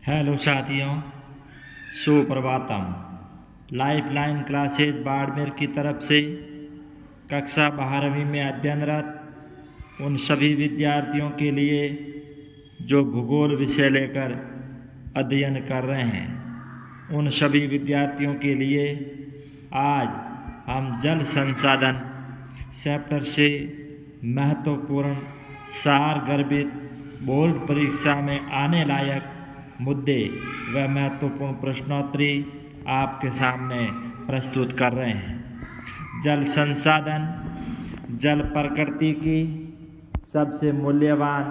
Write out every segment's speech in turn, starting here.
Hello साथियों, Suprabhatam. Lifeline classes Barmer की तरफ से कक्षा 12वीं में अध्ययनरत उन सभी विद्यार्थियों के लिए जो भूगोल विषय लेकर अध्ययन कर रहे हैं, उन सभी विद्यार्थियों के लिए आज हम जल संसाधन चैप्टर से महत्वपूर्ण सार गर्भित बोर्ड परीक्षा में आने लायक मुद्दे व महत्वपूर्ण प्रश्नोत्तरी आपके सामने प्रस्तुत कर रहे हैं। जल संसाधन जल प्रकृति की सबसे मूल्यवान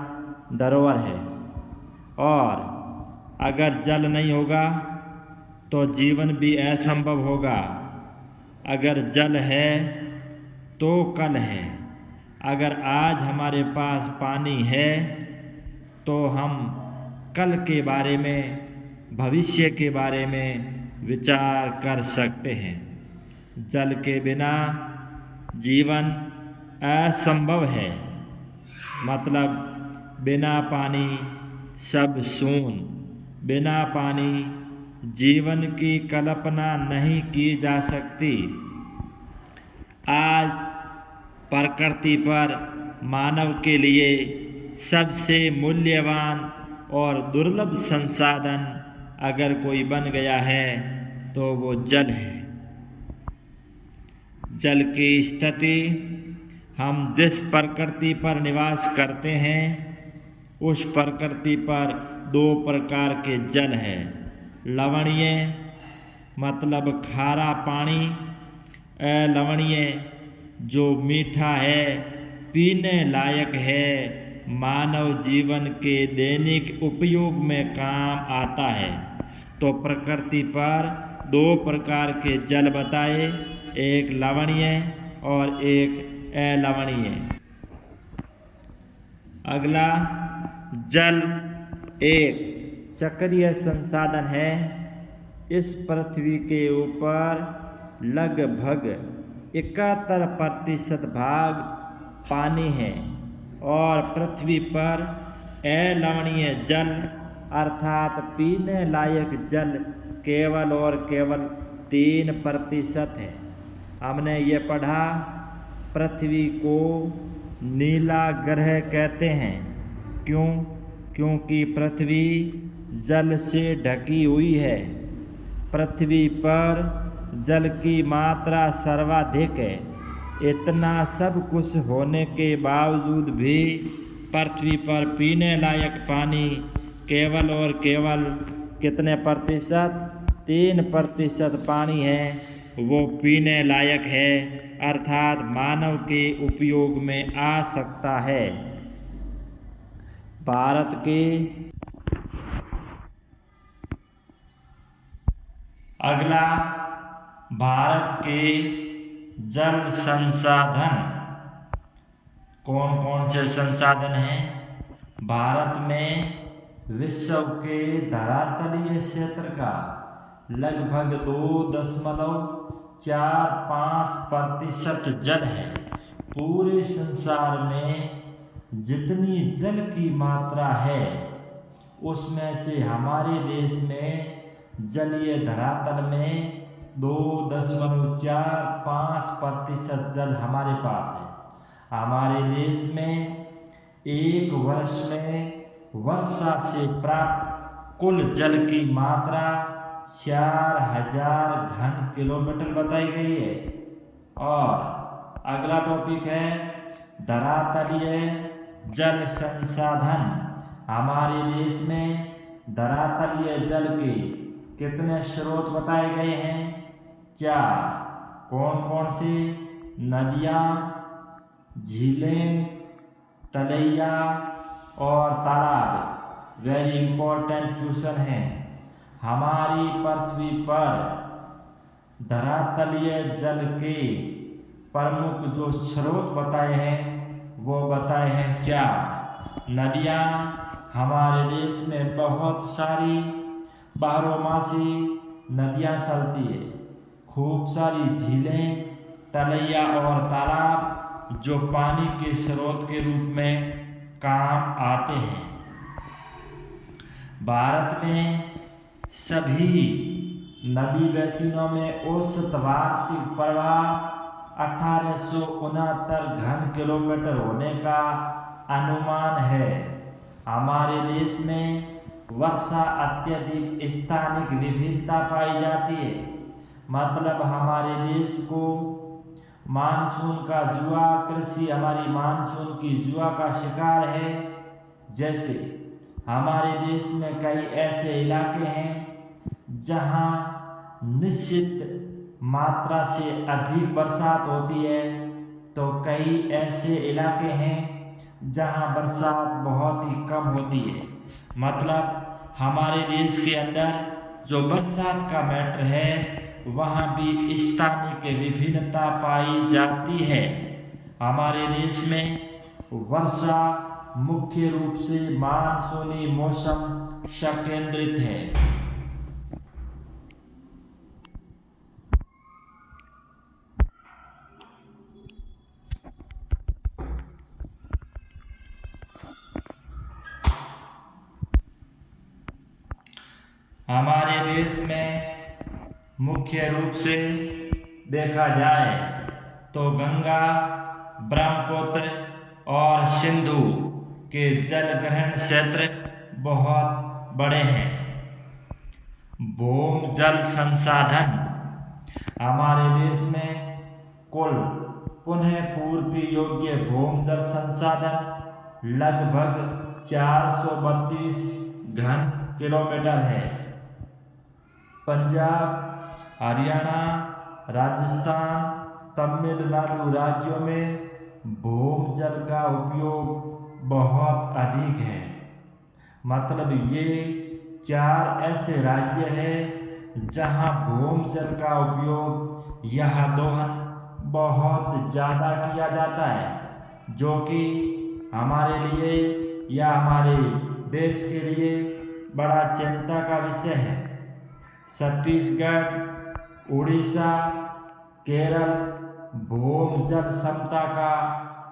धरोहर है और अगर जल नहीं होगा तो जीवन भी असंभव होगा। अगर जल है तो कल है। अगर आज हमारे पास पानी है तो हम कल के बारे में, भविष्य के बारे में विचार कर सकते हैं। जल के बिना जीवन असंभव है, मतलब बिना पानी सब शून्य। बिना पानी जीवन की कल्पना नहीं की जा सकती। आज प्रकृति पर मानव के लिए सबसे मूल्यवान और दुर्लभ संसाधन अगर कोई बन गया है तो वो जल है। जल की स्थिति, हम जिस प्रकृति पर निवास करते हैं उस प्रकृति पर दो प्रकार के जल है। लवणीय मतलब खारा पानी, अलवणीय जो मीठा है, पीने लायक है, मानव जीवन के दैनिक उपयोग में काम आता है। तो प्रकृति पर दो प्रकार के जल बताए, एक लवणीय और एक अलवणीय। अगला, जल एक चक्रीय संसाधन है। इस पृथ्वी के ऊपर लगभग 71% भाग पानी है और पृथ्वी पर अलवणीय जल अर्थात पीने लायक जल केवल और केवल 3% है। हमने ये पढ़ा, पृथ्वी को नीला ग्रह कहते हैं। क्यों? क्योंकि पृथ्वी जल से ढकी हुई है। पृथ्वी पर जल की मात्रा सर्वाधिक है। इतना सब कुछ होने के बावजूद भी पृथ्वी पर पीने लायक पानी केवल और केवल कितने प्रतिशत? 3% पानी है वो पीने लायक है, अर्थात मानव के उपयोग में आ सकता है। भारत के अगला, भारत के जल संसाधन कौन कौन से संसाधन हैं? भारत में विश्व के धरातलीय क्षेत्र का लगभग 2.45% जल है। पूरे संसार में जितनी जल की मात्रा है उसमें से हमारे देश में जलीय धरातल में 2.45% जल हमारे पास है। हमारे देश में एक वर्ष में वर्षा से प्राप्त कुल जल की मात्रा 4000 घन किलोमीटर बताई गई है। और अगला टॉपिक है धरातलीय जल संसाधन। हमारे देश में धरातलीय जल के कितने स्रोत बताए गए हैं? 4। कौन कौन से? नदियाँ, झीलें, तलैया और तालाब। वेरी इंपॉर्टेंट क्वेश्चन है। हमारी पृथ्वी पर धरातलीय जल के प्रमुख जो स्रोत बताए हैं वो बताए हैं 4। नदियाँ, हमारे देश में बहुत सारी बारहमासी नदियाँ चलती है। खूब सारी झीलें, तलैया और तालाब जो पानी के स्रोत के रूप में काम आते हैं। भारत में सभी नदी बेसिनों में औसत वार्षिक प्रवाह 1869 घन किलोमीटर होने का अनुमान है। हमारे देश में वर्षा अत्यधिक स्थानिक विभिन्नता पाई जाती है। मतलब हमारे देश को मानसून का जुआ, कृषि हमारी मानसून की जुआ का शिकार है। जैसे हमारे देश में कई ऐसे इलाके हैं जहां निश्चित मात्रा से अधिक बरसात होती है, तो कई ऐसे इलाके हैं जहां बरसात बहुत ही कम होती है। मतलब हमारे देश के अंदर जो बरसात का मैटर है वहाँ भी स्थानिक विभिन्नता पाई जाती है। हमारे देश में वर्षा मुख्य रूप से मानसूनी मौसम संकेंद्रित है। हमारे देश में मुख्य रूप से देखा जाए तो गंगा, ब्रह्मपुत्र और सिंधु के जल ग्रहण क्षेत्र बहुत बड़े हैं। भूमि जल संसाधन हमारे देश में कुल पुनः पूर्ति योग्य भूमि जल संसाधन लगभग 432 घन किलोमीटर है। पंजाब, हरियाणा, राजस्थान, तमिलनाडु राज्यों में भूमि जल का उपयोग बहुत अधिक है। मतलब ये 4 ऐसे राज्य हैं जहां भूमि जल का उपयोग या दोहन बहुत ज़्यादा किया जाता है, जो कि हमारे लिए या हमारे देश के लिए बड़ा चिंता का विषय है। छत्तीसगढ़, उड़ीसा, केरल भूमि जल क्षमता का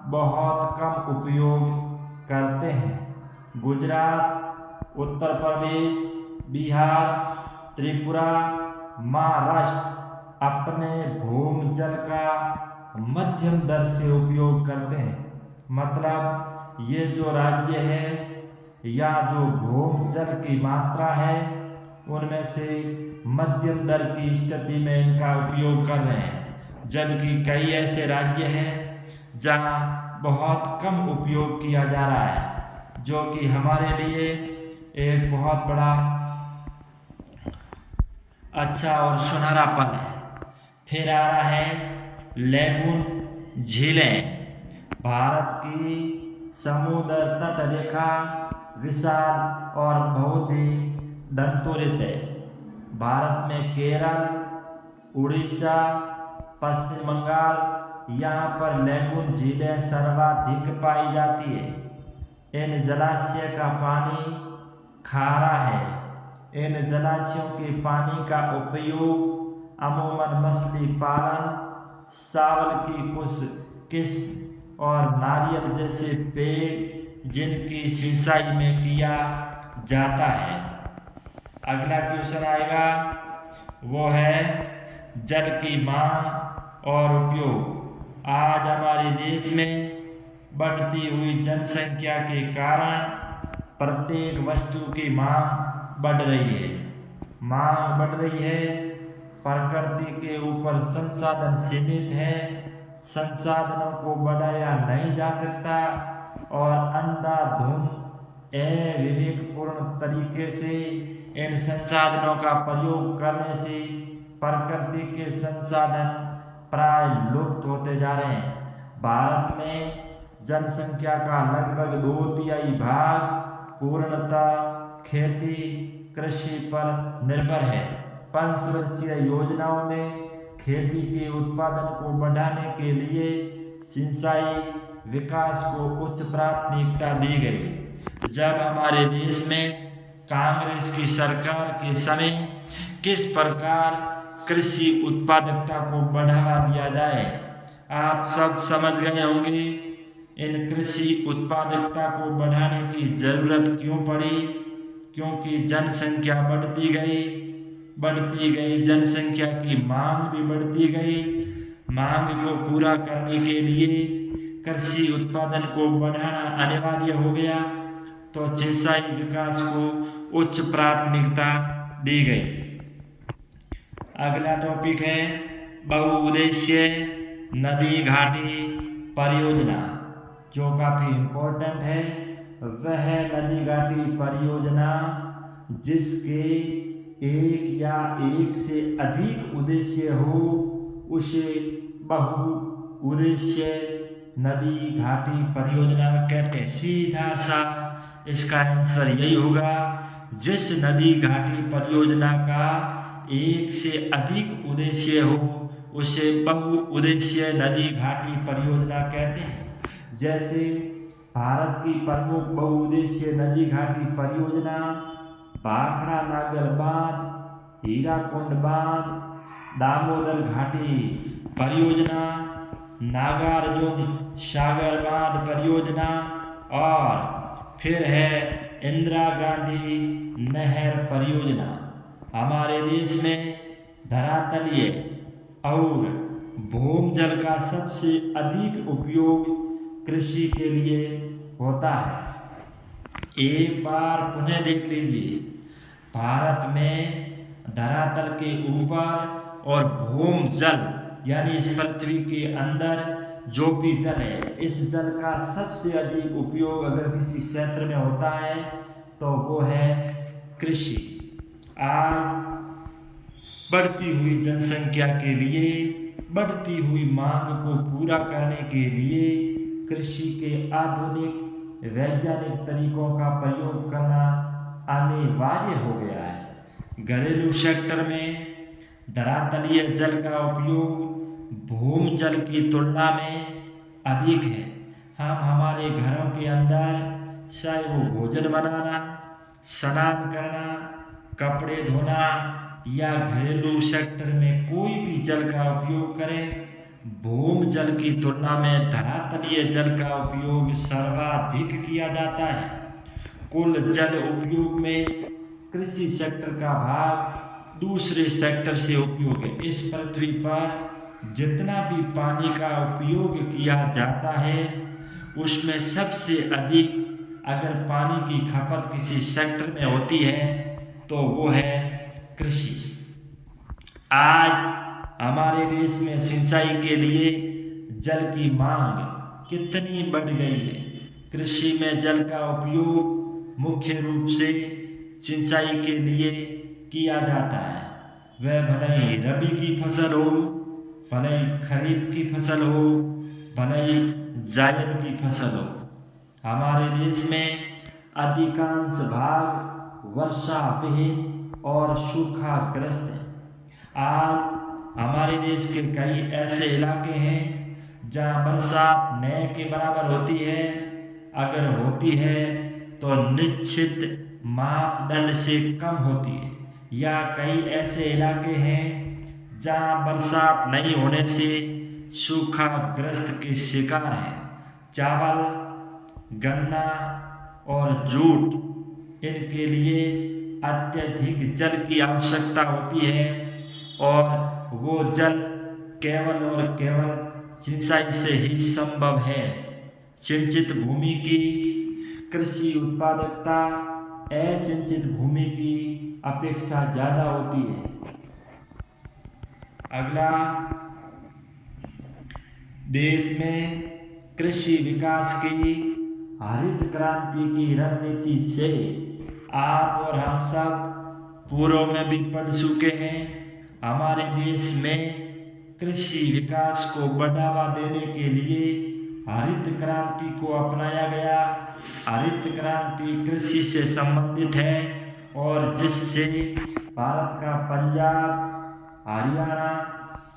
बहुत कम उपयोग करते हैं। गुजरात, उत्तर प्रदेश, बिहार, त्रिपुरा, महाराष्ट्र अपने भूमि जल का मध्यम दर से उपयोग करते हैं। मतलब ये जो राज्य है या जो भूमि जल की मात्रा है उनमें से मध्यम दर की स्थिति में इनका उपयोग कर रहे हैं। जबकि कई ऐसे राज्य हैं जहां बहुत कम उपयोग किया जा रहा है, जो कि हमारे लिए एक बहुत बड़ा अच्छा और सुनहरा पल है। फिर आ रहा है लेगून, झीलें। भारत की समुद्र तट रेखा विशाल और बहुत ही दंतुरित है। भारत में केरल, उड़ीसा, पश्चिम बंगाल यहाँ पर लेगून झीलें सर्वाधिक पाई जाती है। इन जलाशय का पानी खारा है। इन जलाशयों के पानी का उपयोग अमूमन मछली पालन, चावल की कुछ किस्म और नारियल जैसे पेड़ जिनकी सिंचाई में किया जाता है। अगला क्वेश्चन आएगा, वो है जल की मांग और उपयोग। आज हमारे देश में बढ़ती हुई जनसंख्या के कारण प्रत्येक वस्तु की मांग बढ़ रही है। मांग बढ़ रही है, प्रकृति के ऊपर संसाधन सीमित है, संसाधनों को बढ़ाया नहीं जा सकता और अंधाधुंध अविवेकपूर्ण तरीके से इन संसाधनों का प्रयोग करने से प्रकृति के संसाधन प्राय लुप्त होते जा रहे हैं। भारत में जनसंख्या का लगभग 2/3 भाग पूर्णतः खेती कृषि पर निर्भर है। पंचवर्षीय योजनाओं में खेती के उत्पादन को बढ़ाने के लिए सिंचाई विकास को उच्च प्राथमिकता दी गई। जब हमारे देश में कांग्रेस की सरकार के समय किस प्रकार कृषि उत्पादकता को बढ़ावा दिया जाए, आप सब समझ गए होंगे। इन कृषि उत्पादकता को बढ़ाने की जरूरत क्यों पड़ी? क्योंकि जनसंख्या बढ़ती गई, जनसंख्या की मांग भी बढ़ती गई। मांग को पूरा करने के लिए कृषि उत्पादन को बढ़ाना अनिवार्य हो गया, तो सिंचाई विकास को उच्च प्राथमिकता दी गई। अगला टॉपिक है बहुउद्देश्य नदी घाटी परियोजना, जो काफी इम्पोर्टेंट है। वह नदी घाटी परियोजना जिसके एक या एक से अधिक उद्देश्य हो, उसे बहुउद्देश्य नदी घाटी परियोजना कहते हैं। सीधा सा इसका आंसर यही होगा, जिस नदी घाटी परियोजना का एक से अधिक उद्देश्य हो उसे बहुउद्देश्य नदी घाटी परियोजना कहते हैं। जैसे भारत की प्रमुख बहुउद्देश्य नदी घाटी परियोजना भाखड़ा नागर बांध, हीराकुंड बांध, दामोदर घाटी परियोजना, नागार्जुन सागर बांध परियोजना, और फिर है इंदिरा गांधी नहर परियोजना। हमारे देश में धरातलीय और भूमजल का सबसे अधिक उपयोग कृषि के लिए होता है। एक बार पुनः देख लीजिए, भारत में धरातल के ऊपर और भूमजल यानी इस पृथ्वी के अंदर जो भी जल है, इस जल का सबसे अधिक उपयोग अगर किसी क्षेत्र में होता है तो वो है कृषि। आज बढ़ती हुई जनसंख्या के लिए, बढ़ती हुई मांग को पूरा करने के लिए कृषि के आधुनिक वैज्ञानिक तरीकों का प्रयोग करना अनिवार्य हो गया है। घरेलू सेक्टर में धरातलीय जल का उपयोग भूमजल की तुलना में अधिक है। हम हमारे घरों के अंदर चाहे वो भोजन बनाना, स्नान करना, कपड़े धोना या घरेलू सेक्टर में कोई भी जल का उपयोग करें, भूमजल की तुलना में धरातलीय जल का उपयोग सर्वाधिक किया जाता है। कुल जल उपयोग में कृषि सेक्टर का भाग दूसरे सेक्टर से उपयोग है। इस पृथ्वी पर जितना भी पानी का उपयोग किया जाता है उसमें सबसे अधिक अगर पानी की खपत किसी सेक्टर में होती है तो वो है कृषि। आज हमारे देश में सिंचाई के लिए जल की मांग कितनी बढ़ गई है। कृषि में जल का उपयोग मुख्य रूप से सिंचाई के लिए किया जाता है। वह भले ही रबी की फसल हो, भले ही खरीफ की फसल हो, भले ही जायद की फसल हो। हमारे देश में अधिकांश भाग वर्षा विहीन और सूखाग्रस्त है। आज हमारे देश के कई ऐसे इलाके हैं जहाँ बरसात न के बराबर होती है, अगर होती है तो निश्चित मापदंड से कम होती है, या कई ऐसे इलाके हैं जहाँ बरसात नहीं होने से सूखाग्रस्त के शिकार हैं। चावल, गन्ना और जूट इनके लिए अत्यधिक जल की आवश्यकता होती है और वो जल केवल और केवल सिंचाई से ही संभव है। सिंचित भूमि की कृषि उत्पादकता असिंचित भूमि की अपेक्षा ज़्यादा होती है। अगला, देश में कृषि विकास की हरित क्रांति की रणनीति से आप और हम सब पूर्व में भी पढ़ चुके हैं। हमारे देश में कृषि विकास को बढ़ावा देने के लिए हरित क्रांति को अपनाया गया। हरित क्रांति कृषि से संबंधित है और जिससे भारत का पंजाब, हरियाणा,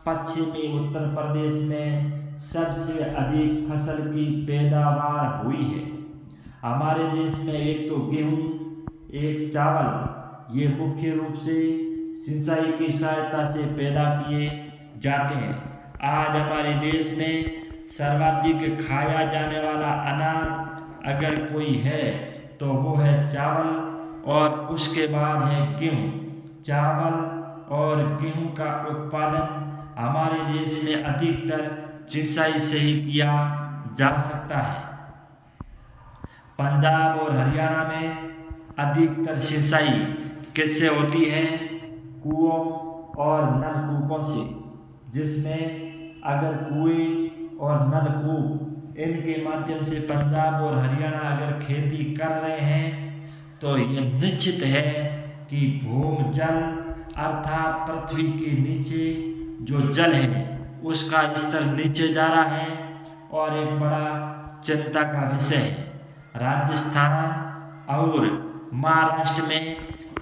पश्चिमी उत्तर प्रदेश में सबसे अधिक फसल की पैदावार हुई है। हमारे देश में एक तो गेहूँ, एक चावल, ये मुख्य रूप से सिंचाई की सहायता से पैदा किए जाते हैं। आज हमारे देश में सर्वाधिक खाया जाने वाला अनाज अगर कोई है तो वो है चावल, और उसके बाद है गेहूँ। चावल और गेहूँ का उत्पादन हमारे देश में अधिकतर सिंचाई से ही किया जा सकता है। पंजाब और हरियाणा में अधिकतर सिंचाई किससे होती है? कुओं और नलकूपों से, जिसमें अगर कुएं और नलकूप इनके माध्यम से पंजाब और हरियाणा अगर खेती कर रहे हैं तो ये निश्चित है कि भूमजल अर्थात पृथ्वी के नीचे जो जल है उसका स्तर नीचे जा रहा है और एक बड़ा चिंता का विषय है। राजस्थान और महाराष्ट्र में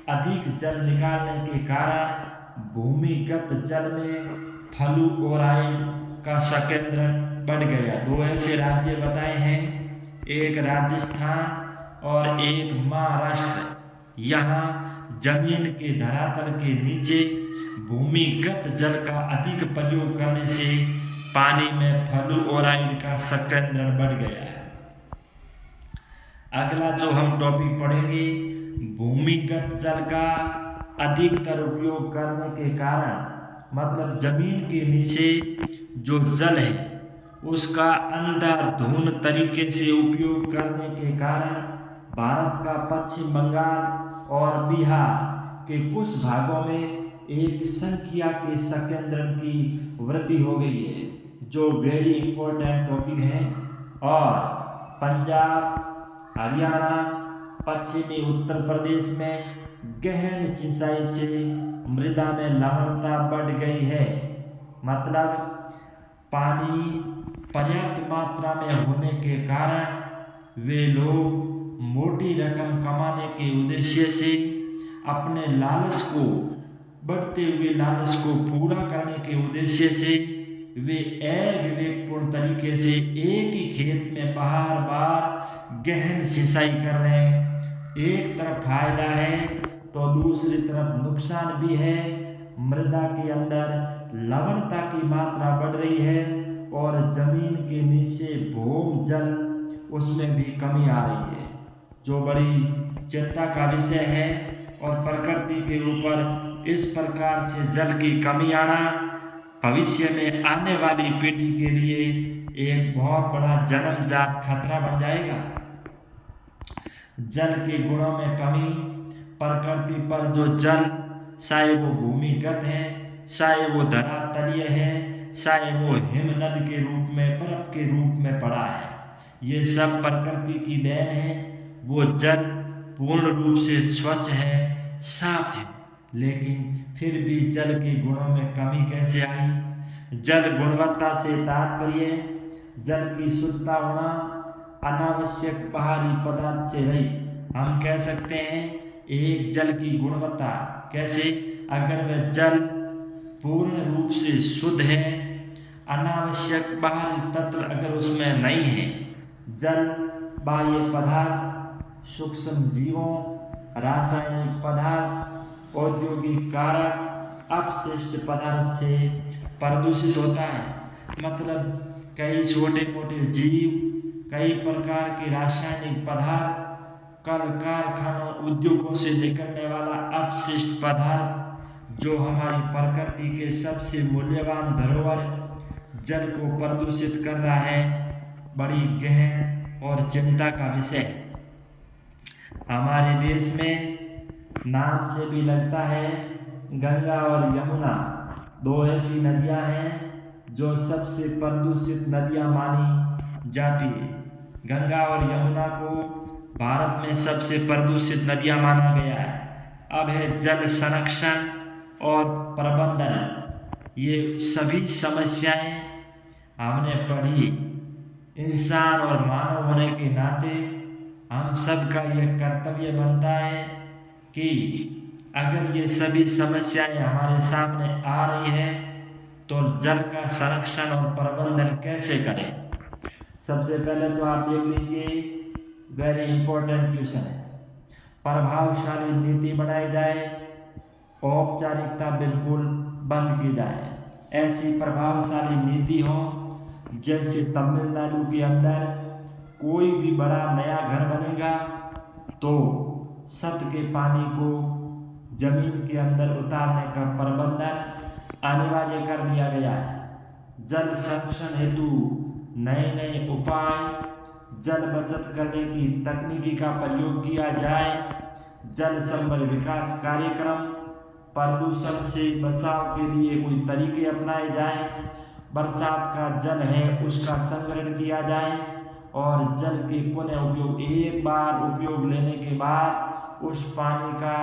अधिक जल निकालने के कारण भूमिगत जल में फ्लूओराइड का संकेंद्रण बढ़ गया। दो ऐसे राज्य बताए हैं, एक राजस्थान और एक महाराष्ट्र। यहाँ जमीन के धरातल के नीचे भूमिगत जल का अधिक प्रयोग करने से पानी में फ्लूओराइड का संकेंद्रण बढ़ गया है। अगला जो हम टॉपिक पढ़ेंगे, भूमिगत जल का अधिकतर उपयोग करने के कारण मतलब जमीन के नीचे जो जल है उसका अंधाधुंध तरीके से उपयोग करने के कारण भारत का पश्चिम बंगाल और बिहार के कुछ भागों में एक संख्या के संकेंद्रण की वृद्धि हो गई है, जो वेरी इंपॉर्टेंट टॉपिक है। और पंजाब, हरियाणा, पश्चिमी उत्तर प्रदेश में गहन सिंचाई से मृदा में लवणता बढ़ गई है। मतलब पानी पर्याप्त मात्रा में होने के कारण वे लोग मोटी रकम कमाने के उद्देश्य से अपने लालच को बढ़ते हुए लालच को पूरा करने के उद्देश्य से वे अविवेकपूर्ण तरीके से एक ही खेत में बार बार गहन सिंचाई कर रहे हैं। एक तरफ फायदा है तो दूसरी तरफ नुकसान भी है। मृदा के अंदर लवणता की मात्रा बढ़ रही है और जमीन के नीचे भूजल उसमें भी कमी आ रही है, जो बड़ी चिंता का विषय है। और प्रकृति के ऊपर इस प्रकार से जल की कमी आना भविष्य में आने वाली पीढ़ी के लिए एक बहुत बड़ा जन्मजात खतरा बन जाएगा। जल के गुणों में कमी, प्रकृति पर जो जल चाहे वो भूमिगत है, चाहे वो धरातलीय है, चाहे वो हिमनद के रूप में बर्फ के रूप में पड़ा है, ये सब प्रकृति की देन है। वो जल पूर्ण रूप से स्वच्छ है, साफ है, लेकिन फिर भी जल के गुणों में कमी कैसे आई? जल गुणवत्ता से तात्पर्य जल की शुद्धता होना, अनावश्यक बाहरी पदार्थ से रहित। हम कह सकते हैं एक जल की गुणवत्ता कैसे? अगर वह जल पूर्ण रूप से शुद्ध है, अनावश्यक बाहरी तत्व अगर उसमें नहीं है, जल बाह्य पदार्थ, सूक्ष्म जीवों, रासायनिक पदार्थ, औद्योगिक कारक, अपशिष्ट पदार्थ से प्रदूषित होता है। मतलब कई छोटे मोटे जीव, कई प्रकार के रासायनिक पदार्थ, कल कारखानों, उद्योगों से निकलने वाला अपशिष्ट पदार्थ जो हमारी प्रकृति के सबसे मूल्यवान धरोहर जल को प्रदूषित कर रहा है, बड़ी गहन और चिंता का विषय। हमारे देश में नाम से भी लगता है गंगा और यमुना दो ऐसी नदियां हैं जो सबसे प्रदूषित नदियां मानी जाती है। गंगा और यमुना को भारत में सबसे प्रदूषित नदियां माना गया है। अब है जल संरक्षण और प्रबंधन। ये सभी समस्याएं हमने पढ़ी। इंसान और मानव होने के नाते हम सबका यह कर्तव्य बनता है कि अगर ये सभी समस्याएं हमारे सामने आ रही है तो जल का संरक्षण और प्रबंधन कैसे करें। सबसे पहले तो आप देख लीजिए, वेरी इंपॉर्टेंट क्वेश्चन है। प्रभावशाली नीति बनाई जाए, औपचारिकता बिल्कुल बंद की जाए। ऐसी प्रभावशाली नीति हो जैसे तमिलनाडु के अंदर कोई भी बड़ा नया घर बनेगा तो सत के पानी को जमीन के अंदर उतारने का प्रबंधन अनिवार्य कर दिया गया है। जल संरक्षण हेतु नए नए उपाय, जल बचत करने की तकनीकी का प्रयोग किया जाए, जल संबल विकास कार्यक्रम, प्रदूषण से बचाव के लिए कोई तरीके अपनाए जाएं, बरसात का जल है उसका संग्रहण किया जाए और जल के पुनः उपयोग, एक बार उपयोग लेने के बाद उस पानी का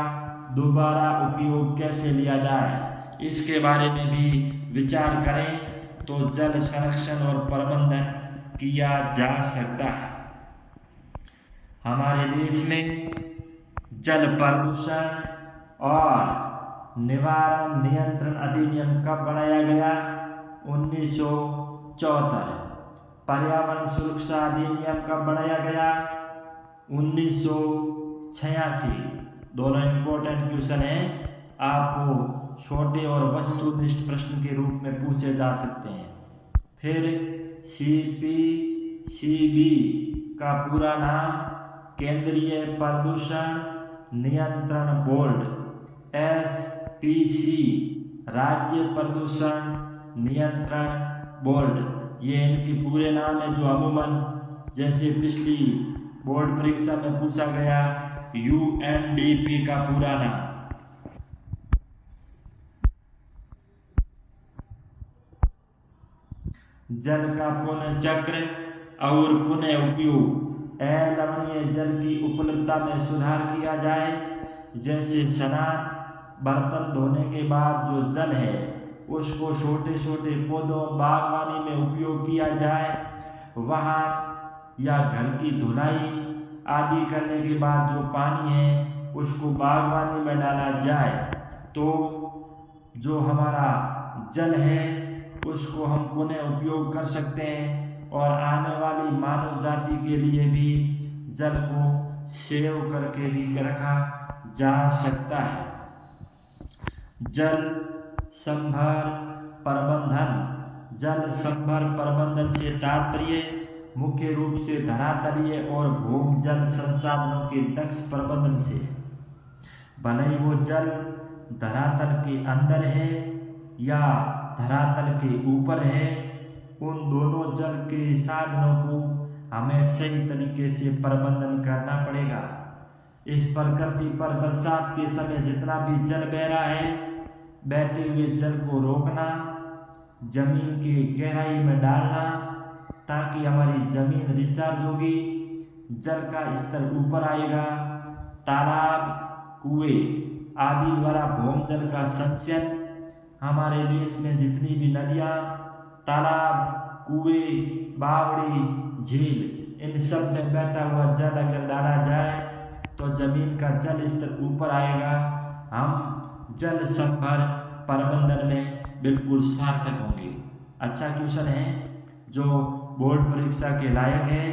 दोबारा उपयोग कैसे लिया जाए, इसके बारे में भी विचार करें तो जल संरक्षण और प्रबंधन किया जा सकता है। हमारे देश में जल प्रदूषण और निवारण नियंत्रण अधिनियम कब बनाया गया? 1974। पर्यावरण सुरक्षा अधिनियम कब बनाया गया? 1986। दोनों इम्पोर्टेंट क्वेश्चन हैं, आपको छोटे और वस्तुनिष्ठ प्रश्न के रूप में पूछे जा सकते हैं। फिर CPCB का पूरा नाम केंद्रीय प्रदूषण नियंत्रण बोर्ड, SPC राज्य प्रदूषण नियंत्रण बोर्ड, ये इनके पूरे नाम है। जो अमूमन जैसे पिछली बोर्ड परीक्षा में पूछा गया, UNDP का पूरा नाम। जल का पुनः चक्र और पुनः उपयोग, अलवणीय जल की उपलब्धता में सुधार किया जाए, जैसे स्नान, बर्तन धोने के बाद जो जल है उसको छोटे छोटे पौधों, बागवानी में उपयोग किया जाए, वाहन या घर की धुलाई आदि करने के बाद जो पानी है उसको बागवानी में डाला जाए, तो जो हमारा जल है उसको हम पुनः उपयोग कर सकते हैं और आने वाली मानव जाति के लिए भी जल को सेव करके भी रखा जा सकता है। जल संभर प्रबंधन, जल संभर प्रबंधन से तात्पर्य मुख्य रूप से धरातलीय और भूजल संसाधनों के दक्ष प्रबंधन से। भले ही वो जल धरातल के अंदर है या धरातल के ऊपर है, उन दोनों जल के साधनों को हमें सही तरीके से प्रबंधन करना पड़ेगा। इस प्रकृति पर बरसात के समय जितना भी जल बह रहा है, बहते हुए जल को रोकना, जमीन की गहराई में डालना ताकि हमारी जमीन रिचार्ज होगी, जल का स्तर ऊपर आएगा। तालाब, कुएं आदि द्वारा भूजल का संचयन, हमारे देश में जितनी भी नदियाँ, तालाब, कुएं, बावड़ी, झील, इन सब में बहता हुआ जल अगर डाला जाए तो जमीन का जल स्तर ऊपर आएगा। हम जल संभर प्रबंधन में बिल्कुल सार्थक होंगे। अच्छा क्वेश्चन है जो बोर्ड परीक्षा के लायक है,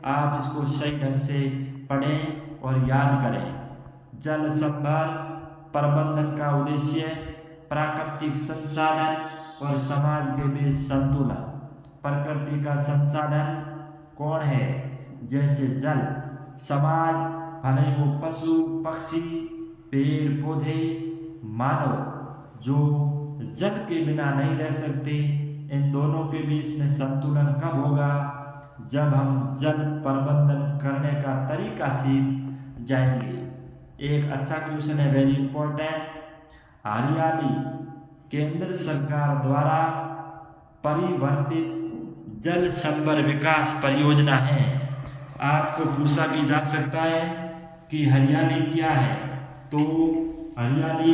आप इसको सही ढंग से पढ़ें और याद करें। जल संभर प्रबंधन का उद्देश्य प्राकृतिक संसाधन और समाज के बीच संतुलन। प्रकृति का संसाधन कौन है? जैसे जल, समाज, भले वो पशु पक्षी, पेड़ पौधे, मानव जो जल के बिना नहीं रह सकते, इन दोनों के बीच में संतुलन कब होगा? जब हम जल प्रबंधन करने का तरीका सीख जाएंगे। एक अच्छा क्वेश्चन है, वेरी इंपॉर्टेंट। हरियाली केंद्र सरकार द्वारा परिवर्तित जल संभर विकास परियोजना है। आपको पूछा भी जा सकता है कि हरियाली क्या है, तो हरियाली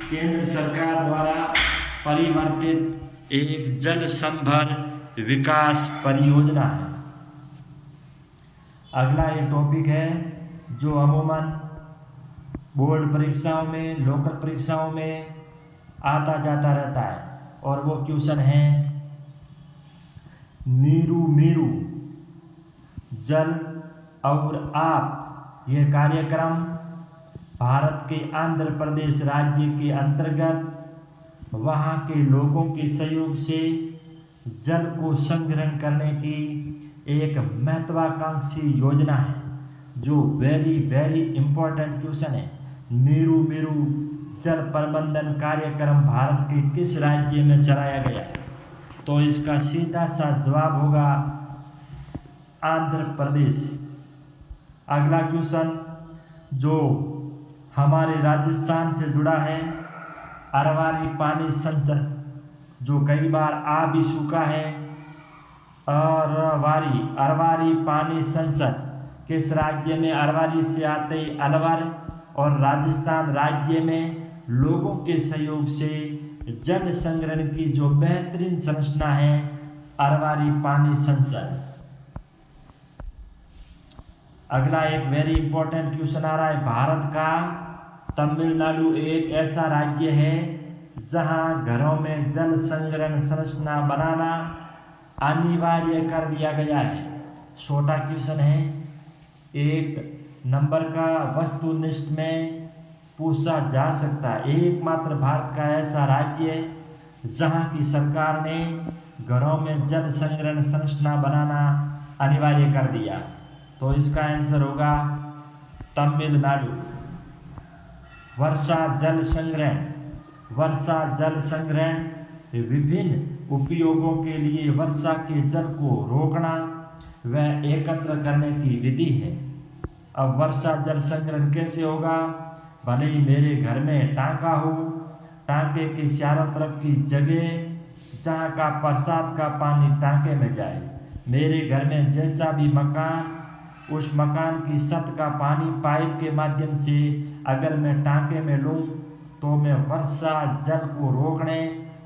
केंद्र सरकार द्वारा परिवर्तित एक जल संभर विकास परियोजना है। अगला एक टॉपिक है जो अमूमन बोर्ड परीक्षाओं में, लोकल परीक्षाओं में आता जाता रहता है, और वो क्वेश्चन है नीरू मीरू जल और आप। यह कार्यक्रम भारत के आंध्र प्रदेश राज्य के अंतर्गत वहाँ के लोगों के सहयोग से जल को संग्रहण करने की एक महत्वाकांक्षी योजना है, जो वेरी वेरी इम्पोर्टेंट क्वेश्चन है, नीरू मेरू जल प्रबंधन कार्यक्रम भारत के किस राज्य में चलाया गया? तो इसका सीधा सा जवाब होगा आंध्र प्रदेश। अगला क्वेश्चन जो हमारे राजस्थान से जुड़ा है, अरवारी पानी संसद जो कई बार आ भी चुका है। अरवारी पानी संसद किस राज्य में? अरवारी से आते ही अलवर और राजस्थान राज्य में लोगों के सहयोग से जल संग्रहण की जो बेहतरीन संरचना है, अरवारी पानी संसद। अगला एक वेरी इंपॉर्टेंट क्वेश्चन आ रहा है, भारत का तमिलनाडु एक ऐसा राज्य है जहां घरों में जल संग्रहण संरचना बनाना अनिवार्य कर दिया गया है। छोटा क्वेश्चन है, 1 नंबर का वस्तुनिष्ठ में पूछा जा सकता है। एकमात्र भारत का ऐसा राज्य है जहां की सरकार ने घरों में जल संग्रहण संरचना बनाना अनिवार्य कर दिया। तो इसका आंसर होगा तमिलनाडु। वर्षा जल संग्रहण विभिन्न उपयोगों के लिए वर्षा के जल को रोकना व एकत्र करने की विधि है। अब वर्षा जल संग्रहण कैसे होगा? भले ही मेरे घर में टांका हो, टांके के चारों तरफ की जगह जहाँ का बरसात का पानी टांके में जाए, मेरे घर में जैसा भी मकान, उस मकान की छत का पानी पाइप के माध्यम से अगर मैं टांके में लूँ तो मैं वर्षा जल को रोकने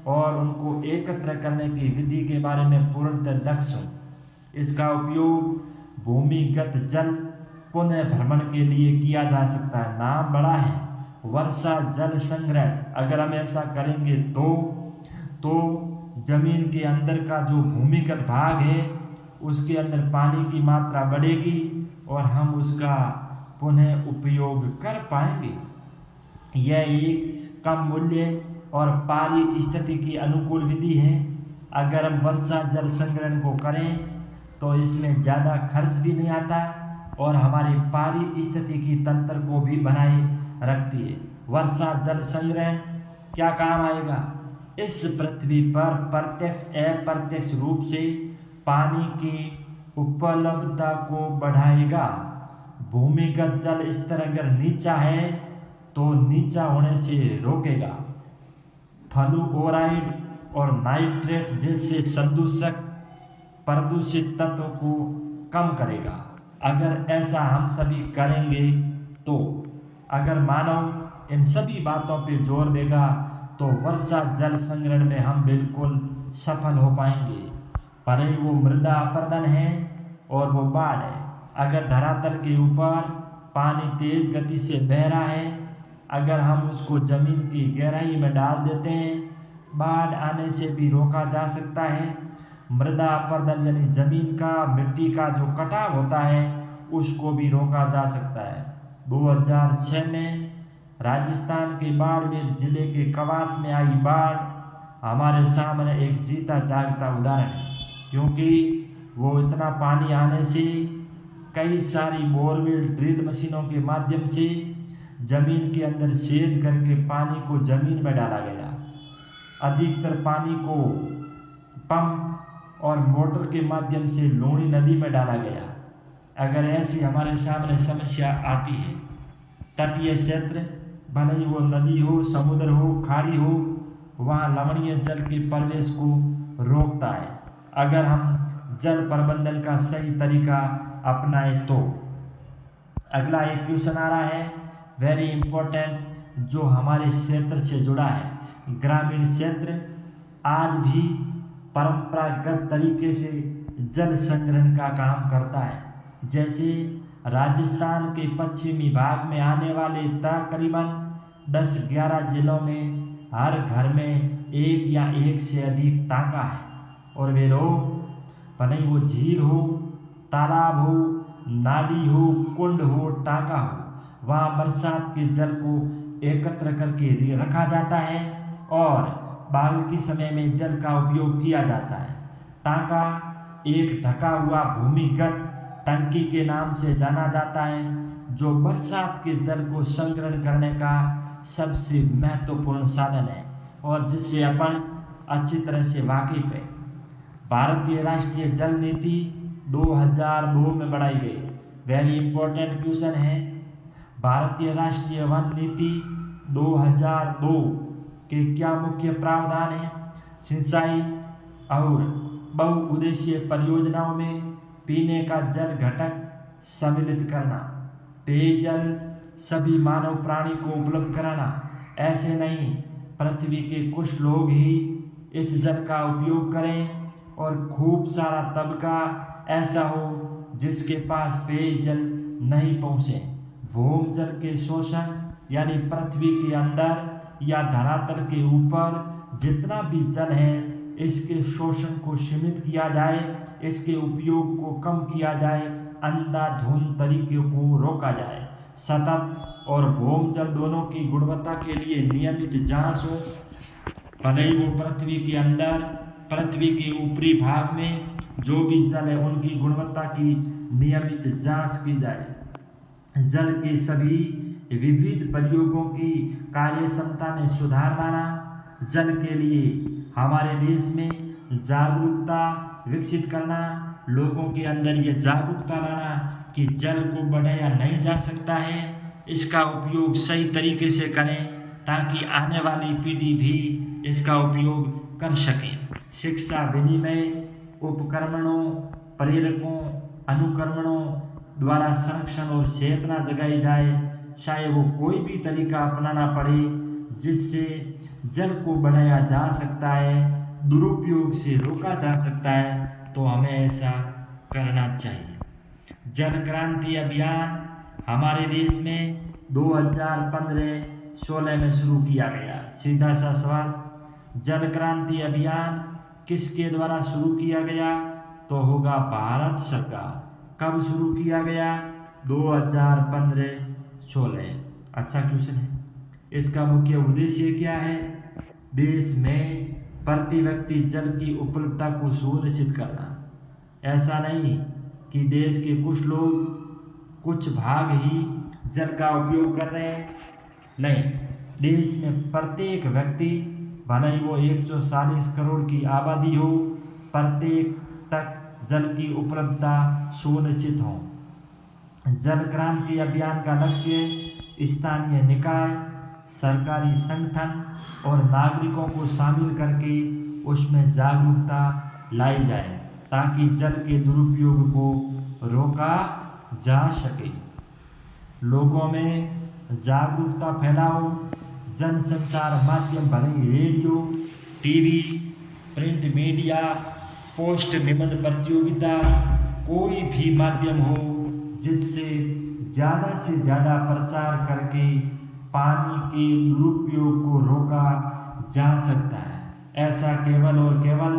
और उनको एकत्र करने की विधि के बारे में पूर्णतः दक्ष हूँ। इसका उपयोग भूमिगत जल पुनः भ्रमण के लिए किया जा सकता है। नाम बड़ा है, वर्षा जल संग्रहण। अगर हम ऐसा करेंगे तो जमीन के अंदर का जो भूमिगत भाग है उसके अंदर पानी की मात्रा बढ़ेगी और हम उसका पुनः उपयोग कर पाएंगे। यह एक कम मूल्य और पारिस्थितिकी अनुकूल विधि है। अगर हम वर्षा जल संग्रहण को करें तो इसमें ज़्यादा खर्च भी नहीं आता और हमारे पारिस्थितिकी तंत्र को भी बनाए रखती है। वर्षा जल संग्रहण क्या काम आएगा? इस पृथ्वी पर प्रत्यक्ष अप्रत्यक्ष रूप से पानी की उपलब्धता को बढ़ाएगा। भूमिगत जल स्तर अगर नीचा है तो नीचा होने से रोकेगा। फ्लूओराइड और नाइट्रेट जैसे प्रदूषित तत्व को कम करेगा। अगर ऐसा हम सभी करेंगे तो अगर मानव इन सभी बातों पे जोर देगा तो वर्षा जल संग्रहण में हम बिल्कुल सफल हो पाएंगे। पर ही वो मृदा अपरदन है और वो बाढ़ है। अगर धरातल के ऊपर पानी तेज गति से बह रहा है, अगर हम उसको जमीन की गहराई में डाल देते हैं, बाढ़ आने से भी रोका जा सकता है। मृदा अपरदन यानी जमीन का मिट्टी का जो कटाव होता है उसको भी रोका जा सकता है। 2006 में राजस्थान के बाड़मेर जिले के कवास में आई बाढ़ हमारे सामने एक जीता जागता उदाहरण है, क्योंकि वो इतना पानी आने से कई सारी बोरवेल ड्रिल मशीनों के माध्यम से जमीन के अंदर छेद करके पानी को जमीन में डाला गया। अधिकतर पानी को पंप और मोटर के माध्यम से लूणी नदी में डाला गया। अगर ऐसी हमारे सामने समस्या आती है, तटीय क्षेत्र भले ही वो नदी हो, समुद्र हो, खाड़ी हो, वहाँ लवणीय जल के प्रवेश को रोकता है अगर हम जल प्रबंधन का सही तरीका अपनाएं तो। अगला एक क्वेश्चन आ रहा है वेरी इंपॉर्टेंट जो हमारे क्षेत्र से जुड़ा है। ग्रामीण क्षेत्र आज भी परंपरागत तरीके से जल संग्रहण का काम करता है। जैसे राजस्थान के पश्चिमी भाग में आने वाले तकरीबन 10-11 जिलों में हर घर में एक या एक से अधिक टांका है और वे लोग भले ही वो झील हो, तालाब हो, नाली हो, कुंड हो, टांका हो, वहाँ बरसात के जल को एकत्र करके रखा जाता है और बाकी समय में जल का उपयोग किया जाता है। टांका एक ढका हुआ भूमिगत टंकी के नाम से जाना जाता है, जो बरसात के जल को संग्रहण करने का सबसे महत्वपूर्ण साधन है और जिससे अपन अच्छी तरह से वाकिफ है। भारतीय राष्ट्रीय जल नीति 2002 में बनाई गई। वेरी इंपॉर्टेंट क्वेश्चन है। भारतीय राष्ट्रीय वन नीति 2002 के क्या मुख्य प्रावधान हैं? सिंचाई और बहुउद्देशीय परियोजनाओं में पीने का जल घटक सम्मिलित करना, पेयजल सभी मानव प्राणी को उपलब्ध कराना। ऐसे नहीं, पृथ्वी के कुछ लोग ही इस जल का उपयोग करें और खूब सारा तबका ऐसा हो जिसके पास पेयजल नहीं पहुँचे। भूमजल के शोषण यानी पृथ्वी के अंदर या धरातल के ऊपर जितना भी जल है, इसके शोषण को सीमित किया जाए, इसके उपयोग को कम किया जाए, अंधाधुंध तरीके को रोका जाए। सतत और भूमजल दोनों की गुणवत्ता के लिए नियमित जांच हो, भले ही वो पृथ्वी के अंदर, पृथ्वी के ऊपरी भाग में जो भी जल है उनकी गुणवत्ता की नियमित जांच की जाए। जल के सभी विविध प्रयोगों की कार्य क्षमता में सुधार लाना, जल के लिए हमारे देश में जागरूकता विकसित करना, लोगों के अंदर ये जागरूकता लाना कि जल को बढ़ाया नहीं जा सकता है, इसका उपयोग सही तरीके से करें ताकि आने वाली पीढ़ी भी इसका उपयोग कर सके। शिक्षा, विनिमय, उपकरणों, प्रेरकों, अनुकरणों द्वारा संरक्षण और चेतना जगाई जाए। चाहे वो कोई भी तरीका अपनाना पड़े जिससे जल को बढ़ाया जा सकता है, दुरुपयोग से रोका जा सकता है, तो हमें ऐसा करना चाहिए। जल क्रांति अभियान हमारे देश में 2015-16 में शुरू किया गया। सीधा सा सवाल, जल क्रांति अभियान किसके द्वारा शुरू किया गया? तो होगा भारत सरकार। कब शुरू किया गया? 2015-16। अच्छा क्वेश्चन है। इसका मुख्य उद्देश्य क्या है? देश में प्रति व्यक्ति जल की उपलब्धता को सुनिश्चित करना। ऐसा नहीं कि देश के कुछ लोग, कुछ भाग ही जल का उपयोग कर रहे हैं। नहीं, देश में प्रत्येक व्यक्ति, भले ही वो 140 करोड़ की आबादी हो, प्रत्येक तक जल की उपलब्धता सुनिश्चित हो। जल क्रांति अभियान का लक्ष्य स्थानीय निकाय, सरकारी संगठन और नागरिकों को शामिल करके उसमें जागरूकता लाई जाए ताकि जल के दुरुपयोग को रोका जा सके। लोगों में जागरूकता फैलाओ। जन संचार माध्यम भले ही radio, TV, print media, post निबंध प्रतियोगिता, कोई भी माध्यम हो जिससे ज़्यादा से ज़्यादा प्रचार करके पानी के दुरुपयोग को रोका जा सकता है। ऐसा केवल और केवल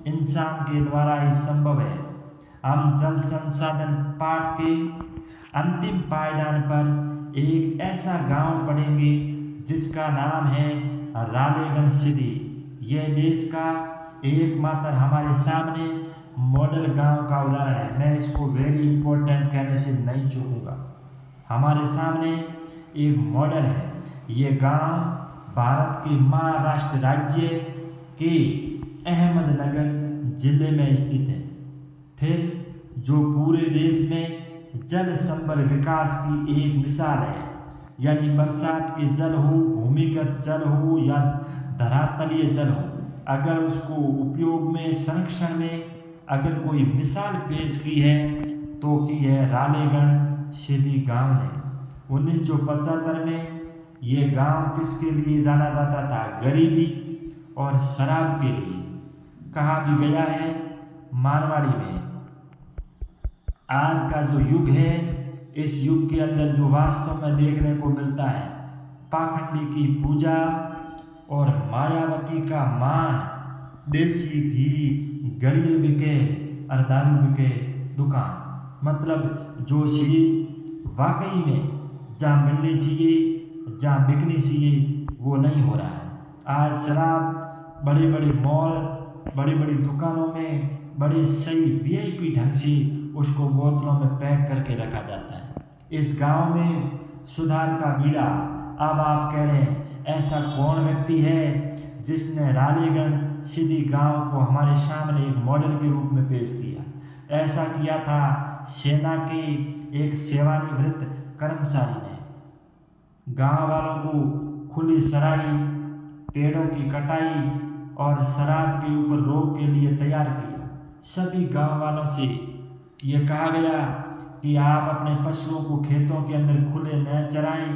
इंसान के द्वारा ही संभव है। हम जल संसाधन पाठ के अंतिम पायदान पर एक ऐसा गांव पढ़ेंगे जिसका नाम है रालेगण सिद्धि। यह देश का एकमात्र हमारे सामने मॉडल गांव का उदाहरण है। मैं इसको वेरी इंपॉर्टेंट कहने से नहीं चूकूंगा। हमारे सामने एक मॉडल है। ये गांव भारत के महाराष्ट्र राज्य के अहमदनगर जिले में स्थित है। फिर जो पूरे देश में जल संबल विकास की एक मिसाल है, यानी बरसात के जल हो, भूमिगत जल हो या धरातलीय जल हो, अगर उसको उपयोग में, संरक्षण में अगर कोई मिसाल पेश की है तो की है रालेगण सिद्धि गांव ने। 1975 में ये गांव किसके लिए जाना जाता था? गरीबी और शराब के लिए। कहाँ भी गया है? मारवाड़ी में। आज का जो युग है, इस युग के अंदर जो वास्तव में देखने को मिलता है, पाखंडी की पूजा और मायावती का मान, देसी घी, गड़िए बिके और दारू बिके दुकान। मतलब जो चीज़ वाकई में जहाँ मिलनी चाहिए, जहाँ बिकनी चाहिए, वो नहीं हो रहा है। आज शराब बड़े बड़े मॉल, बड़ी बड़ी दुकानों में बड़े सही VIP ढंग से उसको बोतलों में पैक करके रखा जाता है। इस गांव में सुधार का बीड़ा। अब आप कह रहे हैं ऐसा कौन व्यक्ति है जिसने रालेगण सिद्धि गांव को हमारे सामने एक मॉडल के रूप में पेश किया। ऐसा किया था सेना के एक सेवानिवृत्त कर्मचारी ने। गांव वालों को खुली सराई, पेड़ों की कटाई और शराब के ऊपर रोक के लिए तैयार किया। सभी गांव वालों से ये कहा गया कि आप अपने पशुओं को खेतों के अंदर खुले न चराएं,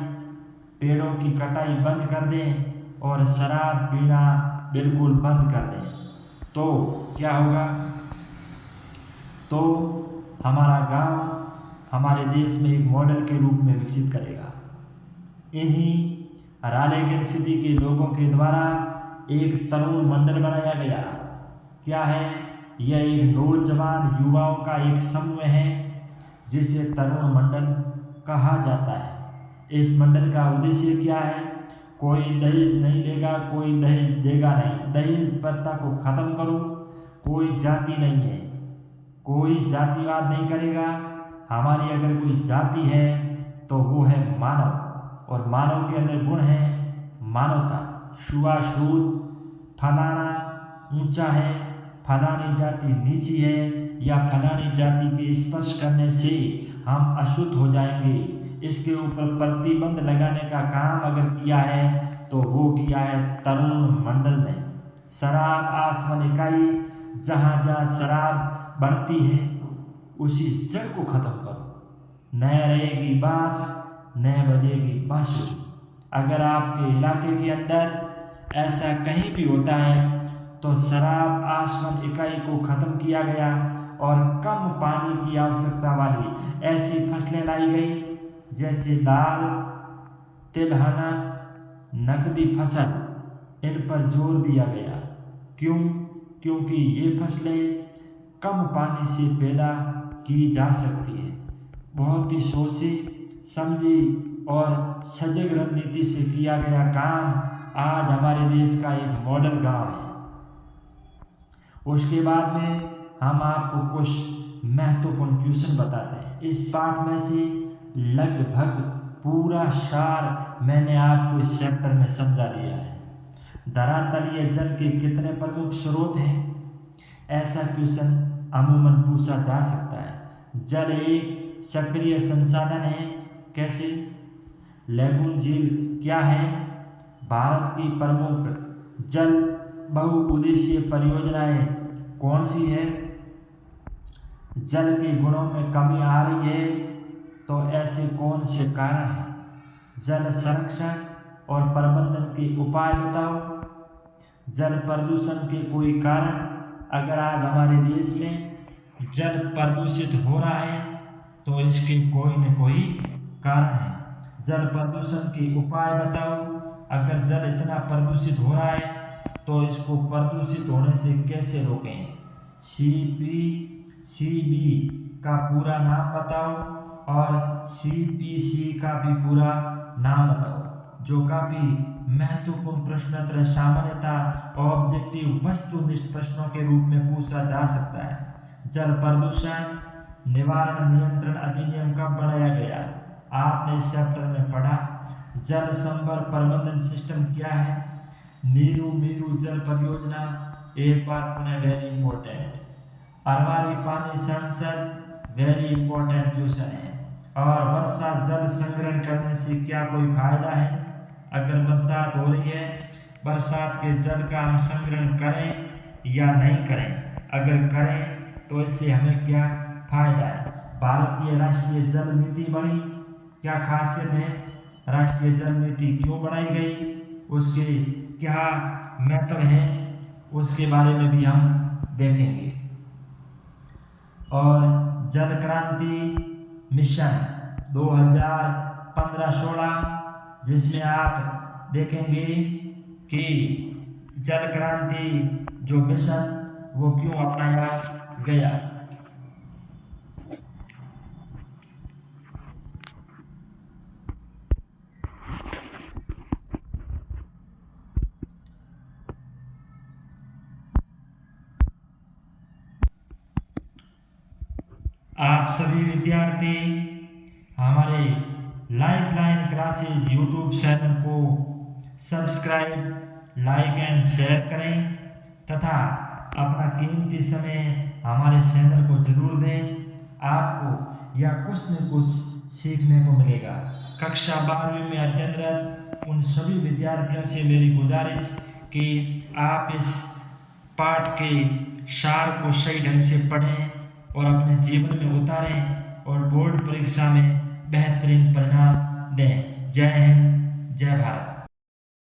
पेड़ों की कटाई बंद कर दें और शराब पीना बिल्कुल बंद कर दें। तो क्या होगा? तो हमारा गांव हमारे देश में एक मॉडल के रूप में विकसित करेगा। इन्हीं रालेगण सिद्धि के लोगों के द्वारा एक तरुण मंडल बनाया गया। क्या है? यह एक नौजवान युवाओं का एक समूह है जिसे तरुण मंडल कहा जाता है। इस मंडल का उद्देश्य क्या है? कोई दहेज नहीं लेगा, कोई दहेज देगा नहीं, दहेज प्रथा को खत्म करो। कोई जाति नहीं है, कोई जातिवाद नहीं करेगा। हमारी अगर कोई जाति है तो वो है मानव, और मानव के अंदर गुण है मानवता। छुआछूत, फलाना ऊंचा है, फलानी जाति नीची है, या फलानी जाति के स्पर्श करने से हम अशुद्ध हो जाएंगे, इसके ऊपर प्रतिबंध लगाने का काम अगर किया है तो वो किया है तरुण मंडल ने। शराब आसवन इकाई, जहाँ जहाँ शराब बढ़ती है उसी जड़ को खत्म करो। न रहेगी बांस, न बजेगी बांसुरी। अगर आपके इलाके के अंदर ऐसा कहीं भी होता है तो शराब आसवन इकाई को खत्म किया गया और कम पानी की आवश्यकता वाली ऐसी फसलें लाई गई जैसे दाल, तिलहना, नकदी फसल, इन पर जोर दिया गया। क्यों? क्योंकि ये फसलें कम पानी से पैदा की जा सकती है। बहुत ही सोची समझी और सजग रणनीति से किया गया काम आज हमारे देश का एक मॉडल गांव है। उसके बाद में हम आपको कुछ महत्वपूर्ण क्वेश्चन बताते हैं। इस पाठ में से लगभग पूरा सार मैंने आपको इस चैप्टर में समझा दिया है। धरातलीय जल के कितने प्रमुख स्रोत हैं? ऐसा क्वेश्चन अमूमन पूछा जा सकता है। जल एक सक्रिय संसाधन है। कैसे? लैगून झील क्या है? भारत की प्रमुख जल बहुउद्देशीय परियोजनाएं कौन सी है? जल के गुणों में कमी आ रही है तो ऐसे कौन से कारण हैं? जल संरक्षण और प्रबंधन के उपाय बताओ। जल प्रदूषण के कोई कारण? अगर आज हमारे देश में जल प्रदूषित हो रहा है तो इसके कोई न कोई कारण है। जल प्रदूषण के उपाय बताओ। अगर जल इतना प्रदूषित हो रहा है तो इसको प्रदूषित होने से कैसे रोकें? CPCB का पूरा नाम बताओ और CPC का भी पूरा नाम बताओ, जो काफ़ी महत्वपूर्ण प्रश्नोत्तर सामान्यतः ऑब्जेक्टिव वस्तुनिष्ठ प्रश्नों के रूप में पूछा जा सकता है। जल प्रदूषण निवारण नियंत्रण अधिनियम कब बनाया गया? आपने इस चैप्टर में पढ़ा। जल संभर प्रबंधन सिस्टम क्या है? नीरू मीरू जल परियोजना, एक बार पुनः वेरी इंपॉर्टेंट। अरवारी पानी संसद वेरी इंपॉर्टेंट क्वेश्चन है। और वर्षा जल संग्रहण करने से क्या कोई फायदा है? अगर बरसात हो रही है, बरसात के जल का हम संग्रहण करें या नहीं करें? अगर करें तो इससे हमें क्या फायदा है? भारतीय राष्ट्रीय जल नीति बनी, क्या खासियत है? राष्ट्रीय जल नीति क्यों बनाई गई? उसके क्या महत्व है? उसके बारे में भी हम देखेंगे। और जल क्रांति मिशन 2015-16, जिसमें आप देखेंगे कि जल क्रांति जो मिशन वो क्यों अपनाया गया। आप सभी विद्यार्थी हमारे लाइफलाइन क्लासेज यूट्यूब चैनल को सब्सक्राइब, लाइक एंड शेयर करें तथा अपना कीमती समय हमारे चैनल को जरूर दें। आपको या कुछ न कुछ सीखने को मिलेगा। कक्षा 12वीं में अध्ययनरत उन सभी विद्यार्थियों से मेरी गुजारिश कि आप इस पाठ के सार को सही ढंग से पढ़ें और अपने जीवन में उतारें और बोर्ड परीक्षा में बेहतरीन परिणाम दें। जय हिंद, जय भारत।